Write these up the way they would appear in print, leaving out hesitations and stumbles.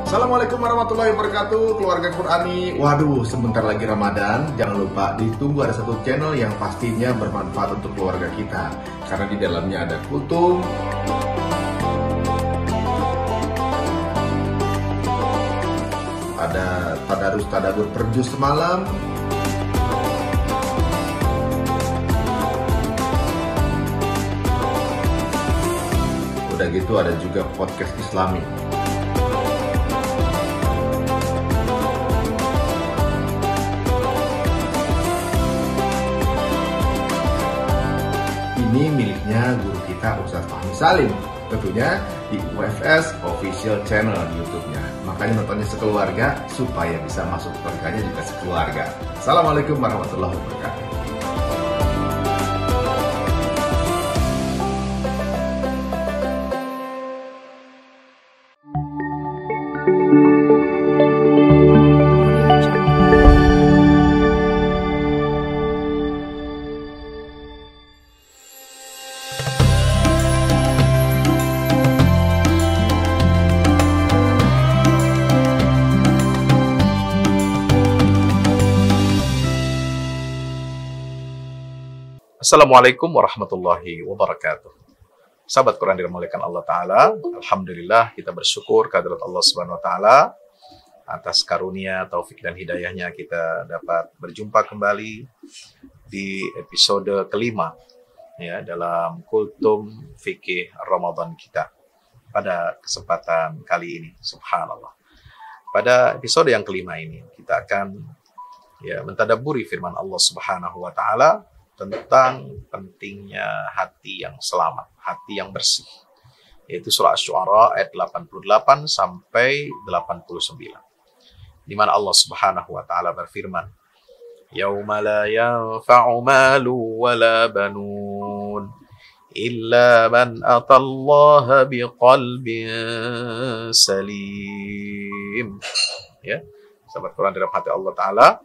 Assalamualaikum warahmatullahi wabarakatuh, keluarga Qurani. Waduh, sebentar lagi Ramadan. Jangan lupa ditunggu ada satu channel yang pastinya bermanfaat untuk keluarga kita, karena di dalamnya ada kultum, ada tadarus tadabbur per juz semalam, udah gitu ada juga podcast Islami. Ini miliknya guru kita Ustadz Fahmi Salim, tentunya di UFS Official Channel di YouTube-nya. Makanya nontonnya sekeluarga supaya bisa masuk surganya juga sekeluarga. Assalamualaikum warahmatullahi wabarakatuh. Assalamualaikum warahmatullahi wabarakatuh. Sahabat Quran dimuliakan Allah Ta'ala, alhamdulillah kita bersyukur kehadirat Allah Subhanahu Wa Ta'ala atas karunia, taufik dan hidayahnya kita dapat berjumpa kembali di episode kelima ya dalam kultum fikih Ramadan kita pada kesempatan kali ini. Subhanallah. Pada episode yang kelima ini kita akan mentadabburi firman Allah Subhanahu Wa Ta'ala tentang pentingnya hati yang selamat, hati yang bersih. Yaitu surah Asy-Syu'ara ayat 88 sampai 89. Di mana Allah Subhanahu wa taala berfirman, "Yauma la yanfa'u malu wa la banun illa man atallaha biqalbin salim." Ya, sahabat Quran dalam hati Allah Ta'ala,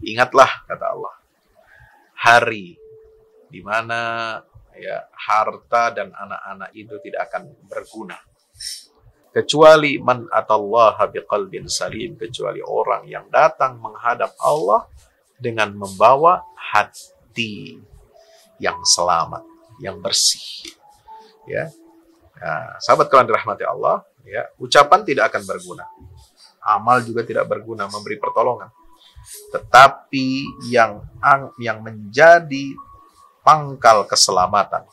ingatlah kata Allah, hari di mana harta dan anak-anak itu tidak akan berguna kecuali man atallaha biqalbin salim, kecuali orang yang datang menghadap Allah dengan membawa hati yang selamat, yang bersih. Ya, nah, sahabat Quran dirahmati Allah, ucapan tidak akan berguna, amal juga tidak berguna memberi pertolongan. Tetapi yang menjadi pangkal keselamatan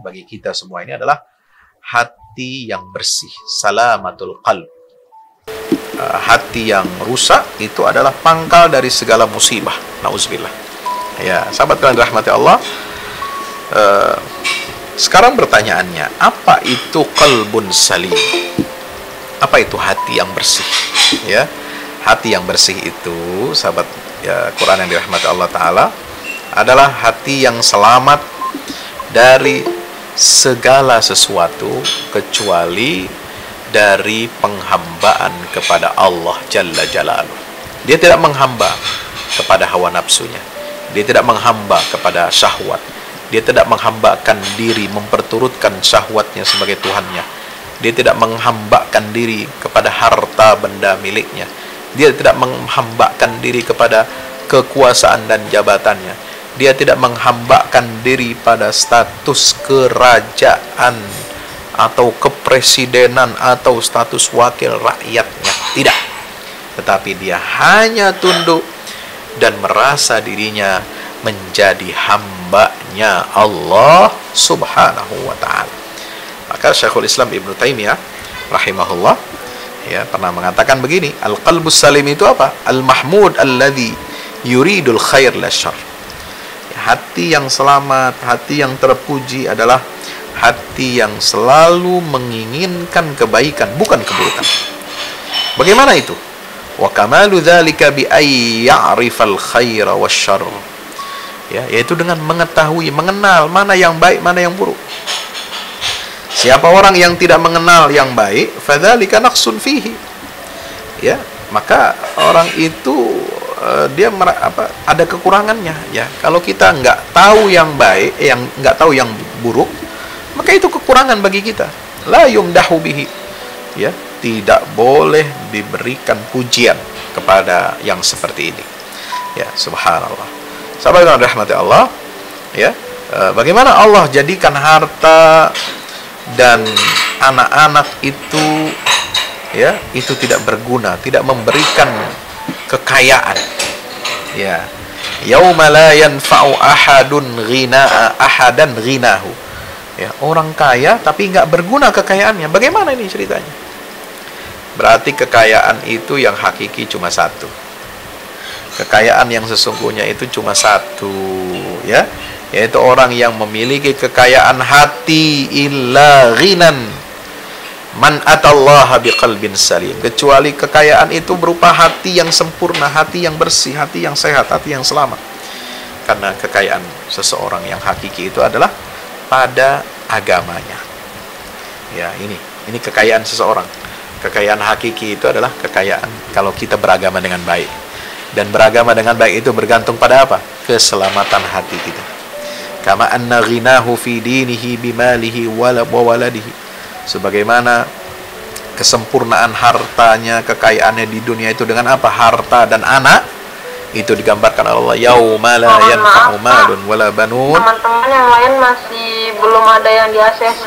bagi kita semua ini adalah hati yang bersih, salamatul qalb. Hati yang rusak itu adalah pangkal dari segala musibah. Nauzubillah. Ya, sahabat kalian rahmati Allah. Sekarang pertanyaannya, apa itu qalbun salim? Apa itu hati yang bersih? Ya. Hati yang bersih itu, sahabat Quran yang dirahmati Allah Ta'ala, adalah hati yang selamat dari segala sesuatu kecuali dari penghambaan kepada Allah Jalla Jalaluh. Dia tidak menghamba kepada hawa nafsunya. Dia tidak menghamba kepada syahwat. Dia tidak menghambakan diri, memperturutkan syahwatnya sebagai Tuhannya. Dia tidak menghambakan diri kepada harta benda miliknya. Dia tidak menghambakan diri kepada kekuasaan dan jabatannya. Dia tidak menghambakan diri pada status kerajaan atau kepresidenan atau status wakil rakyatnya. Tidak. Tetapi dia hanya tunduk dan merasa dirinya menjadi hambanya Allah Subhanahu wa ta'ala. Maka Syekhul Islam Ibnu Taimiyah rahimahullah pernah mengatakan begini, al-qalbus salim itu apa? Al-mahmud alladhi yuridul khair la syarr. Hati yang selamat, hati yang terpuji adalah hati yang selalu menginginkan kebaikan, bukan keburukan. Bagaimana itu? Wa kamalu dzalika bi ay ya'rifal khaira wasyarr. Yaitu dengan mengetahui, mengenal mana yang baik, mana yang buruk. Siapa orang yang tidak mengenal yang baik, fadzalika naqsun fihi. Maka orang itu dia ada kekurangannya. Kalau kita nggak tahu yang baik, nggak tahu yang buruk, maka itu kekurangan bagi kita. La yumdahu bihi. tidak boleh diberikan pujian kepada yang seperti ini. Ya, subhanallah. Sahabat yang dirahmati Allah, ya, bagaimana Allah jadikan harta dan anak-anak itu, ya, itu tidak berguna, tidak memberikan kekayaan. Ya, yauma la yanfa'u ahadan ghinahu. Ya, orang kaya tapi nggak berguna kekayaannya. Bagaimana ini ceritanya? Berarti kekayaan itu yang hakiki cuma satu. Kekayaan yang sesungguhnya itu cuma satu, ya, yaitu orang yang memiliki kekayaan hati. Illa ghinan man atallaha biqalbin salim. Kecuali kekayaan itu berupa hati yang sempurna, hati yang bersih, hati yang sehat, hati yang selamat. Karena kekayaan seseorang yang hakiki itu adalah pada agamanya. Ya, ini kekayaan seseorang. Kekayaan hakiki itu adalah kekayaan kalau kita beragama dengan baik. Dan beragama dengan baik itu bergantung pada apa? Keselamatan hati kita. Kama anna ghinahu fi dinihi bimalihi wa waladihi. Sebagaimana kesempurnaan hartanya, kekayaannya di dunia itu dengan apa? Harta dan anak. Itu digambarkan oleh Allah, yauma la yanfa'u malun wala banun. Teman-teman yang lain masih belum ada yang di ACC.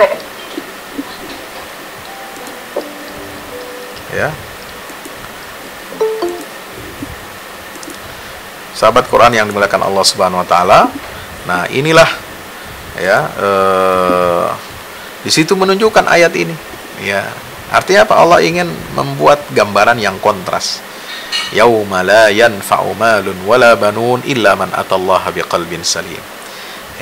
Ya. Sahabat Quran yang dimuliakan Allah Subhanahu wa taala. Nah, inilah ya, di situ menunjukkan ayat ini. Ya, artinya apa? Allah ingin membuat gambaran yang kontras. Yauma la yanfa'u malun wala banun illa man atallaha biqalbin salim.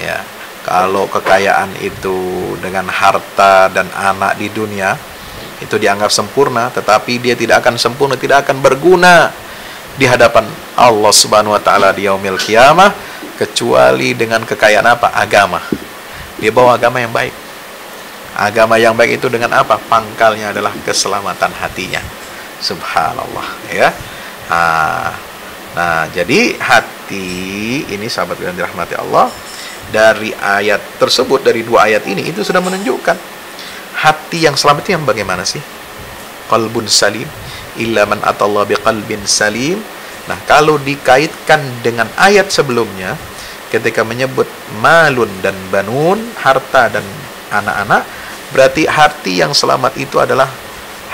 Ya, kalau kekayaan itu dengan harta dan anak di dunia itu dianggap sempurna, tetapi dia tidak akan sempurna, tidak akan berguna di hadapan Allah Subhanahu wa taala di yaumil qiyamah kecuali dengan kekayaan apa? Agama. Dia bawa agama yang baik. Agama yang baik itu dengan apa? Pangkalnya adalah keselamatan hatinya. Subhanallah, ya. Nah, jadi hati ini, sahabat yang dirahmati Allah, dari ayat tersebut, dari dua ayat ini, itu sudah menunjukkan hati yang selamat itu yang bagaimana sih? Qalbun salim illa man atallah biqalbin salim. Nah, kalau dikaitkan dengan ayat sebelumnya ketika menyebut malun dan banun, harta dan anak-anak, berarti hati yang selamat itu adalah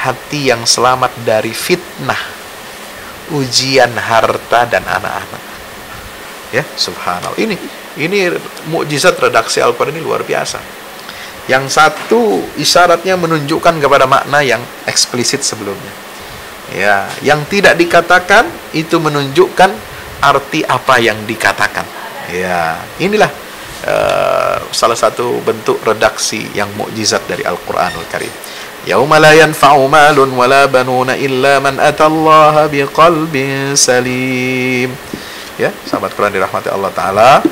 hati yang selamat dari fitnah, ujian harta dan anak-anak. Ya, subhanallah. Ini mukjizat redaksi Al-Quran ini luar biasa. Yang satu isyaratnya menunjukkan kepada makna yang eksplisit sebelumnya. Ya, yang tidak dikatakan itu menunjukkan arti apa yang dikatakan. Ya, inilah salah satu bentuk redaksi yang mukjizat dari Al-Qur'anul Karim. Yauma la yanfa'u malun wala banuna illa man atallaha biqalbin salim. Ya, sahabat Quran dirahmati Allah taala,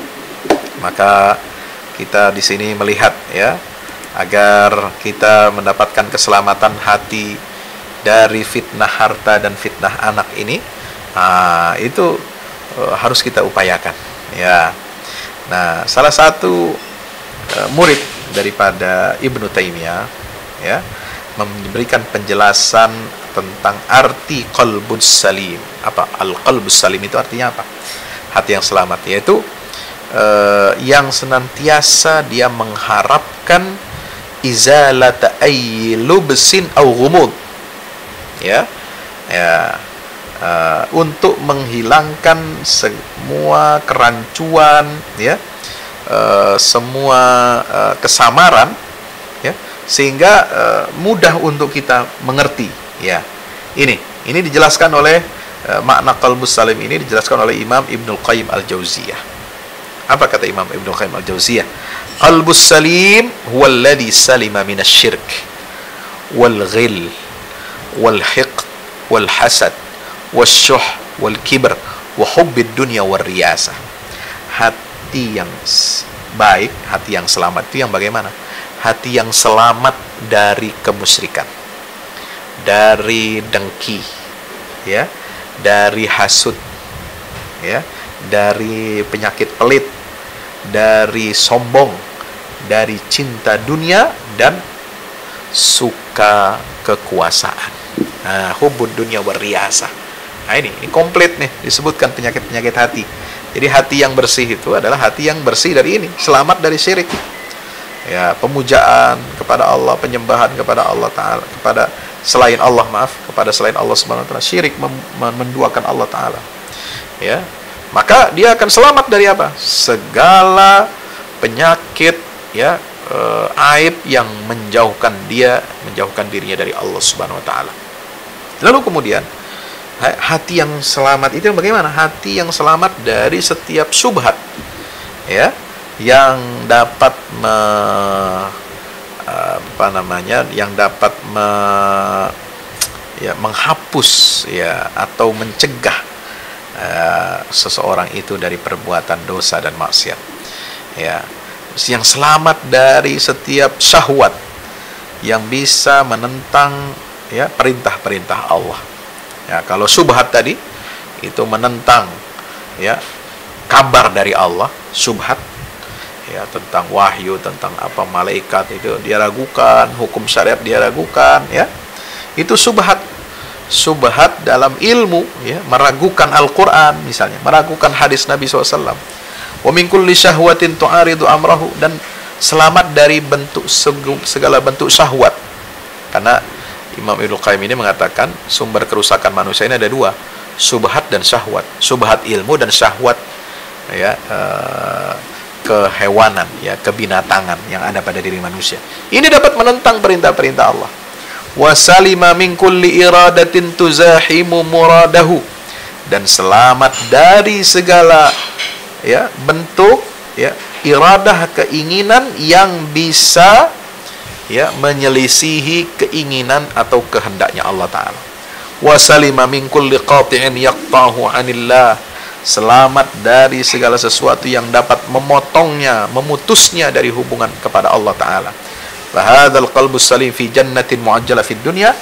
maka kita di sini melihat, ya, agar kita mendapatkan keselamatan hati dari fitnah harta dan fitnah anak ini, itu harus kita upayakan. Ya, nah, salah satu murid daripada Ibnu Taimiyah, ya, memberikan penjelasan tentang arti qalbus salim. Apa al-qalbus salim itu artinya apa? Hati yang selamat, yaitu yang senantiasa dia mengharapkan izalata ayyi lubsin aw ghumud, ya, untuk menghilangkan semua kerancuan, ya, semua kesamaran, ya, sehingga mudah untuk kita mengerti. Ya, ini dijelaskan oleh makna qalbus salim ini dijelaskan oleh Imam Ibnul Qayyim Al-Jauziyah. Apa kata Imam Ibnul Qayyim Al-Jauziyah? Qalbus salim huwa alladhi salima minasyirk wal ghil wal hiqd wal hasad wasyuh wal kibr wa hubbid dunya war riyasah. Hati yang baik, hati yang selamat itu yang bagaimana? Hati yang selamat dari kemusyrikan, dari dengki, ya, dari hasud, ya, dari penyakit pelit, dari sombong, dari cinta dunia, dan suka kekuasaan. Nah, hubud dunia wariyasa. Nah, ini komplit nih disebutkan penyakit-penyakit hati. Jadi hati yang bersih itu adalah hati yang bersih dari ini, selamat dari syirik. Ya, pemujaan kepada Allah, penyembahan kepada Allah Ta'ala, kepada selain Allah, kepada selain Allah Subhanahu wa Ta'ala, syirik, menduakan Allah Ta'ala. Ya, maka dia akan selamat dari apa? Segala penyakit, ya, aib yang menjauhkan dirinya dari Allah Subhanahu wa Ta'ala. Lalu kemudian hati yang selamat itu bagaimana? Hati yang selamat dari setiap syubhat, ya, yang dapat menghapus, ya, atau mencegah seseorang itu dari perbuatan dosa dan maksiat. Ya, yang selamat dari setiap syahwat yang bisa menentang, ya, perintah-perintah Allah. Ya, kalau syubhat tadi itu menentang, ya, kabar dari Allah, syubhat, ya, tentang wahyu, tentang apa malaikat itu dia ragukan, hukum syariat dia ragukan, ya, itu syubhat. Syubhat dalam ilmu, ya, meragukan Al-Quran misalnya, meragukan hadis Nabi SAW. Wa min kulli syahwatin tu'aridu amrahu, dan selamat dari segala bentuk syahwat. Karena Imam Ibnu Qayyim ini mengatakan sumber kerusakan manusia ini ada dua, syubhat dan syahwat. Syubhat ilmu dan syahwat, ya, kehewanan, ya, kebinatangan yang ada pada diri manusia. Ini dapat menentang perintah-perintah Allah. Wa salima min kulli iradatin tuzahimu muradahu, dan selamat dari segala, ya, bentuk, ya, iradah, keinginan yang bisa, ya, menyelisihi keinginan atau kehendaknya Allah Ta'ala. Wa salima min kulli qati'in yaqtahu 'anillah, selamat dari segala sesuatu yang dapat memotongnya, memutusnya dari hubungan kepada Allah Ta'ala. Wa hadzal qalbus salim fi jannatin mu'ajjalah fid dunya,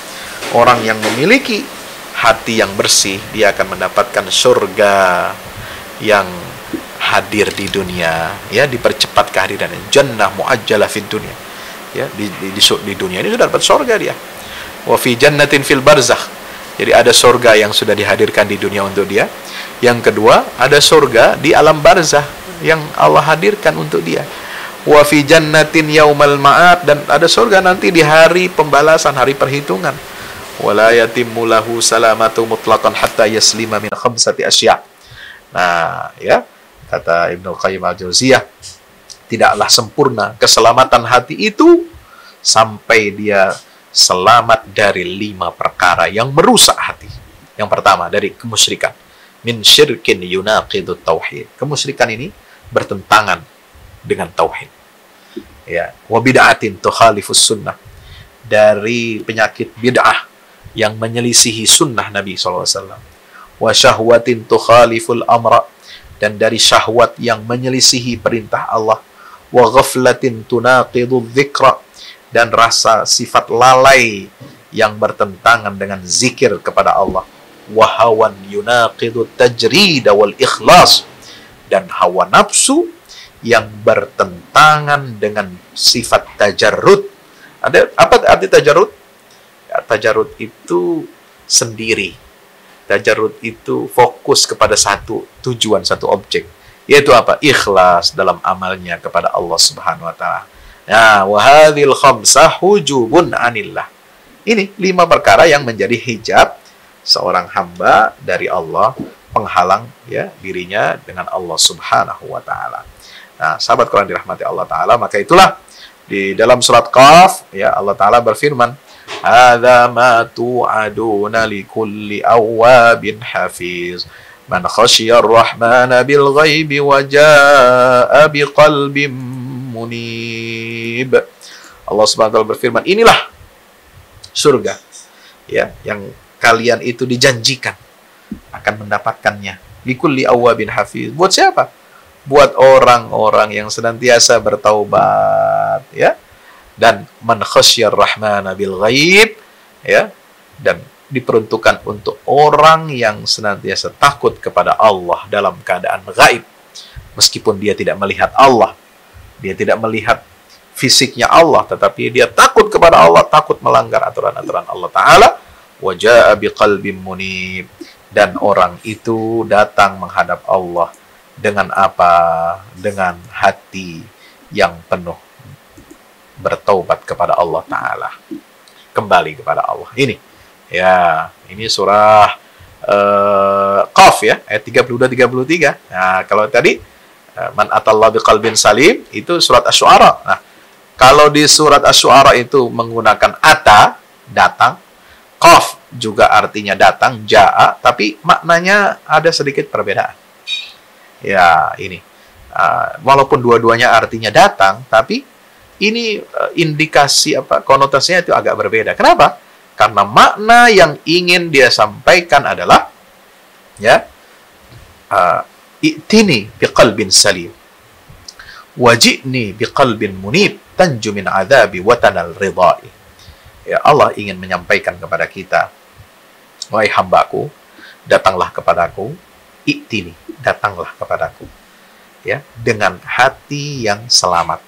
orang yang memiliki hati yang bersih, dia akan mendapatkan surga yang hadir di dunia, ya, dipercepat kehadirannya. Jannah mu'ajjalah fid dunya, ya, di dunia ini sudah dapat surga dia. Wa fi jannatin fil barzakh, jadi ada surga yang sudah dihadirkan di dunia untuk dia. Yang kedua, ada surga di alam barzakh yang Allah hadirkan untuk dia. Wa fi jannatin yaumal ma'ad, dan ada surga nanti di hari pembalasan, hari perhitungan. Wala yatimmu lahu salamatu mutlaqan hatta yaslima min khamsati asya'. Nah, ya, kata Ibnu Qayyim al-Jauziyah, tidaklah sempurna keselamatan hati itu sampai dia selamat dari 5 perkara yang merusak hati. Yang pertama, dari kemusyrikan. Min syirkin yunaqidut tauhid. Kemusyrikan ini bertentangan dengan tauhid. Ya, wa bid'atin tukhalifus sunnah. Dari penyakit bid'ah yang menyelisihi sunnah Nabi SAW. Wa syahwatin tukhaliful amra, dan dari syahwat yang menyelisihi perintah Allah. Wa ghaflatin tunaqidudz dzikra, dan rasa sifat lalai yang bertentangan dengan zikir kepada Allah. Wa hawan yunaqidut tajrid wal ikhlas, dan hawa nafsu yang bertentangan dengan sifat tajarrud. Ada apa arti tajarrud? Ya, tajarrud itu sendiri. Tajarrud itu fokus kepada satu tujuan, satu objek. Yaitu apa? Ikhlas dalam amalnya kepada Allah Subhanahu wa Ta'ala. Nah, wa hadhil khamsah hujubun anillah. Ini 5 perkara yang menjadi hijab seorang hamba dari Allah, penghalang, ya, dirinya dengan Allah Subhanahu wa Ta'ala. Nah, sahabat Quran dirahmati Allah Ta'ala, maka itulah di dalam surat Qaf, ya, Allah Ta'ala berfirman, hadza ma tu'aduna likulli awwabin hafiz man khasyiyar rahmana bil ghaibi wa jaa'a biqalbin munib. Allah Subhanahu wa Ta'ala berfirman, inilah surga, ya, yang kalian itu dijanjikan akan mendapatkannya. Likulli awwabin hafiz. Buat siapa? Buat orang-orang yang senantiasa bertaubat, ya, dan man khasyiyar rahmana bil ghaib, ya, dan diperuntukkan untuk orang yang senantiasa takut kepada Allah dalam keadaan gaib, meskipun dia tidak melihat Allah, dia tidak melihat fisiknya Allah, tetapi dia takut kepada Allah, takut melanggar aturan-aturan Allah Ta'ala. Wa jaa'a biqalbin munib, dan orang itu datang menghadap Allah dengan apa? Dengan hati yang penuh bertaubat kepada Allah Ta'ala, kembali kepada Allah. Ini surah Qaf ya, ayat 32-33. Nah, kalau tadi man atallah biqalbin salim itu surat Asy-Syu'ara. Nah, kalau di surat Asy-Syu'ara itu menggunakan ata, datang. Qaf juga artinya datang, ja'a, tapi maknanya ada sedikit perbedaan. Ya, ini. Walaupun dua-duanya artinya datang, tapi ini indikasi konotasinya itu agak berbeda. Kenapa? Karena makna yang ingin dia sampaikan adalah i'tini biqalbin salim waji'ni biqalbin munib tanju min adzabi wa tanal ridai. Ya, Allah ingin menyampaikan kepada kita, wahai hambaku, datanglah kepadaku, i'tini, datanglah kepadaku, ya, dengan hati yang selamat,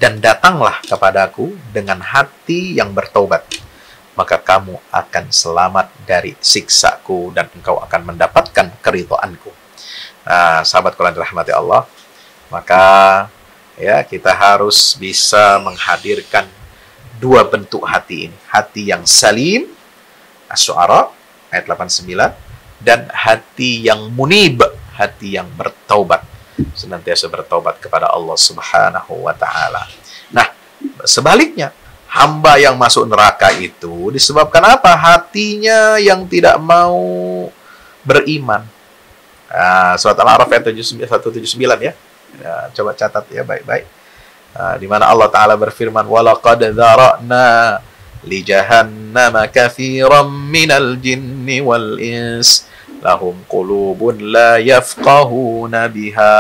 dan datanglah kepadaku dengan hati yang bertobat, maka kamu akan selamat dari siksaku dan engkau akan mendapatkan keridhaanku. Nah, sahabat Quran dirahmati Allah, maka ya kita harus bisa menghadirkan dua bentuk hati ini. Hati yang salim, Asy-Syu'ara ayat 89, dan hati yang munib, hati yang bertaubat, senantiasa bertaubat kepada Allah Subhanahu wa Ta'ala. Nah, sebaliknya, hamba yang masuk neraka itu disebabkan apa? Hatinya yang tidak mau beriman. Surat Al-A'raf ayat 179 ya. Coba catat ya baik-baik. Di mana Allah Ta'ala berfirman, وَلَقَدْ ذَرَأْنَا لِجَهَنَّمَ كَثِيرًا مِنَ الْجِنِّ وَالْإِنسِ لَهُمْ قُلُوبٌ لَا يَفْقَهُونَ بِهَا.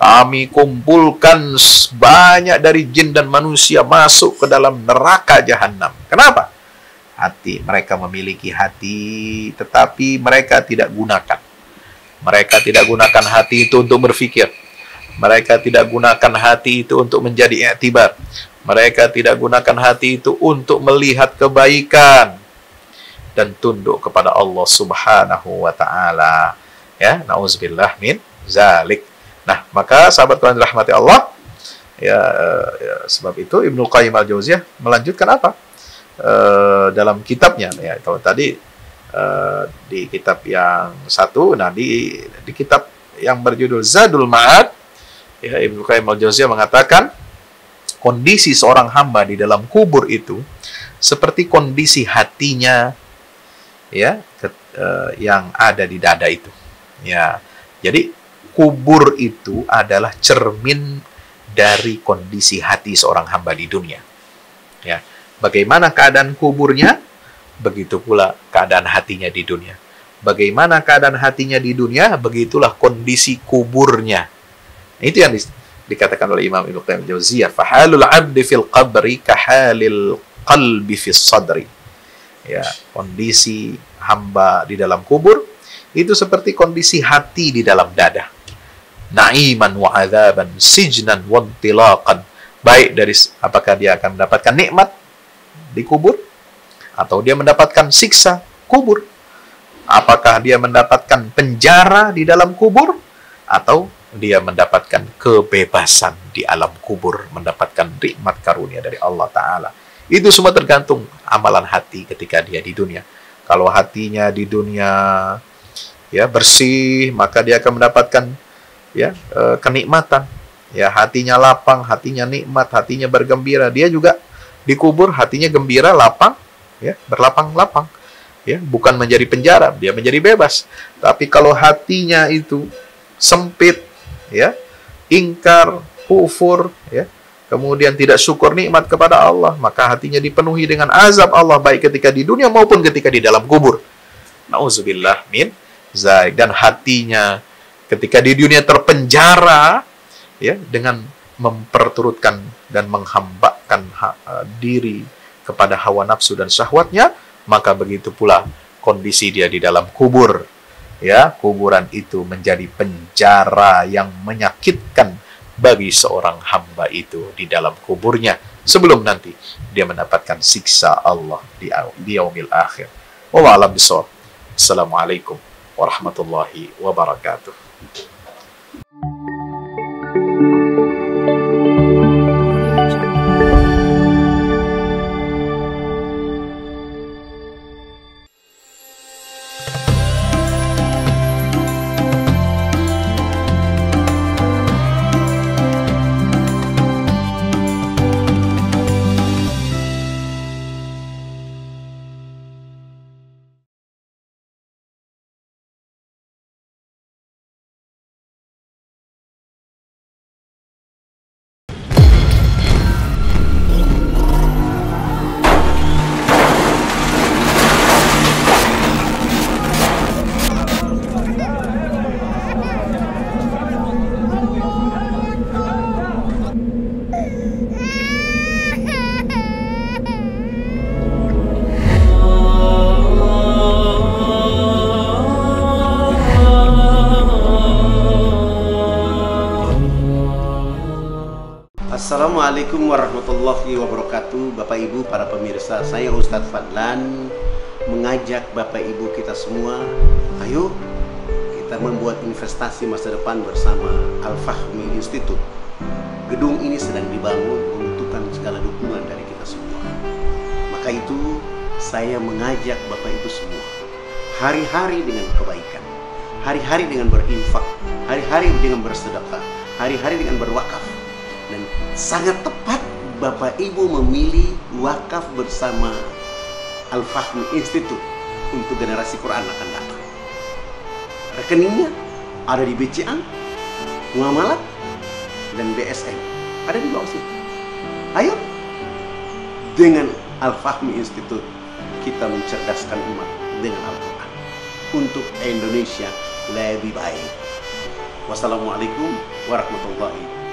Kami kumpulkan banyak dari jin dan manusia masuk ke dalam neraka jahanam. Kenapa? Hati. Mereka memiliki hati, tetapi mereka tidak gunakan. Mereka tidak gunakan hati itu untuk berfikir. Mereka tidak gunakan hati itu untuk menjadi i'tibar. Mereka tidak gunakan hati itu untuk melihat kebaikan dan tunduk kepada Allah Subhanahu wa Ta'ala. Ya, na'udzubillah min zalik. Nah, maka sahabat Quran rahmati Allah, sebab itu Ibnu Qayyim al-Jauziyah melanjutkan apa? Dalam kitabnya, ya, kalau tadi di kitab yang satu, nah di kitab yang berjudul Zadul Ma'ad, ya, Ibnu Qayyim al-Jauziyah mengatakan kondisi seorang hamba di dalam kubur itu seperti kondisi hatinya, ya, yang ada di dada itu. Ya, jadi kubur itu adalah cermin dari kondisi hati seorang hamba di dunia. Ya, bagaimana keadaan kuburnya, begitu pula keadaan hatinya di dunia. Bagaimana keadaan hatinya di dunia, begitulah kondisi kuburnya. Itu yang dikatakan oleh Imam Ibnu Qayyim Jauziyah, fahalul 'abdi fil qabri kahalil qalbi fis sadri. Ya, kondisi hamba di dalam kubur itu seperti kondisi hati di dalam dada. Na'iman wa 'adzaban, sijnan wa intilaqan. Baik dari apakah dia akan mendapatkan nikmat di kubur atau dia mendapatkan siksa kubur. Apakah dia mendapatkan penjara di dalam kubur atau dia mendapatkan kebebasan di alam kubur, mendapatkan nikmat karunia dari Allah Ta'ala. Itu semua tergantung amalan hati ketika dia di dunia. Kalau hatinya di dunia ya bersih, maka dia akan mendapatkan ya kenikmatan. Ya, hatinya lapang, hatinya nikmat, hatinya bergembira. Dia juga di kubur hatinya gembira, lapang, ya, berlapang-lapang. Ya, bukan menjadi penjara, dia menjadi bebas. Tapi kalau hatinya itu sempit, ya, ingkar, kufur, ya, kemudian tidak syukur nikmat kepada Allah, maka hatinya dipenuhi dengan azab Allah baik ketika di dunia maupun ketika di dalam kubur. Nauzubillah min zalik. Dan hatinya ketika di dunia terpenjara, ya, dengan memperturutkan dan menghambakan diri kepada hawa nafsu dan syahwatnya, maka begitu pula kondisi dia di dalam kubur. Ya, kuburan itu menjadi penjara yang menyakitkan bagi seorang hamba itu di dalam kuburnya sebelum nanti dia mendapatkan siksa Allah di yaumil akhir. Wallahu a'lam bishawab. Assalamualaikum warahmatullahi wabarakatuh. Assalamualaikum warahmatullahi wabarakatuh. Bapak Ibu, para pemirsa, saya Ustadz Fadlan mengajak Bapak Ibu kita semua, ayo kita membuat investasi masa depan bersama Al-Fahmi Institute. Gedung ini sedang dibangun, membutuhkan segala dukungan dari kita semua. Maka itu saya mengajak Bapak Ibu semua, hari-hari dengan kebaikan, hari-hari dengan berinfak, hari-hari dengan bersedekah, hari-hari dengan berwakaf. Dan sangat tepat Bapak Ibu memilih wakaf bersama Al-Fahmi Institute untuk generasi Quran akan datang. Rekeningnya ada di BCA, Muamalat, dan BSM. Ada di bawah sini. Ayo, dengan Al-Fahmi Institute kita mencerdaskan umat dengan Al-Quran untuk Indonesia lebih baik. Wassalamualaikum warahmatullahi wabarakatuh.